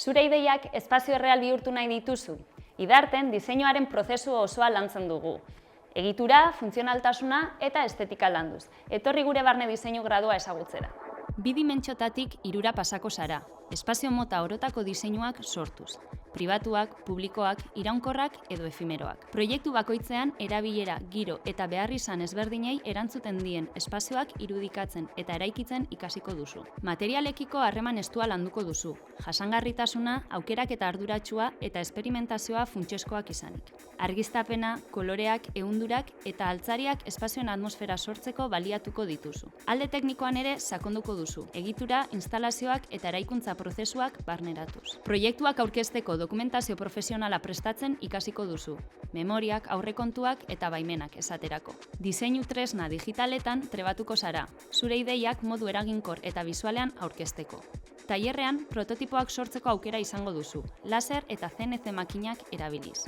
Zure ideiak espazio erreal bihurtu nahi dituzu. Idarten diseinuaren prozesu osoa lantzen dugu. Egitura, funtzionaltasuna eta estetika landuz. Etorri gure barne diseinu gradua ezagutzera. Bi dimentsiotatik hirura pasako zara, espazio mota orotako diseinuak sortuz. Pribatuak, publikoak, iraunkorrak edo efimeroak. Proiektu bakoitzean erabilera, giro eta beharrizan ezberdinei erantzuten dien espazioak irudikatzen eta eraikitzen ikasiko duzu. Materialekiko harreman estua landuko duzu, jasangarritasuna, aukerak eta arduratsua eta esperimentazioa funtsezkoak izanik. Argiztapena, koloreak, ehundurak eta altzariak espazioen atmosfera sortzeko baliatuko dituzu. Alde teknikoan ere sakonduko duzu, egitura, instalazioak eta eraikuntza prozesuak barneratuz. Proiektuak aurkezteko dokumentazio profesionala prestatzen ikasiko duzu, memoriak, aurrekontuak eta baimenak esaterako. Diseinu tresna digitaletan trebatuko zara, zure ideiak modu eraginkor eta bisualean aurkezteko. Tailerrean prototipoak sortzeko aukera izango duzu, laser eta CNC makinak erabiliz.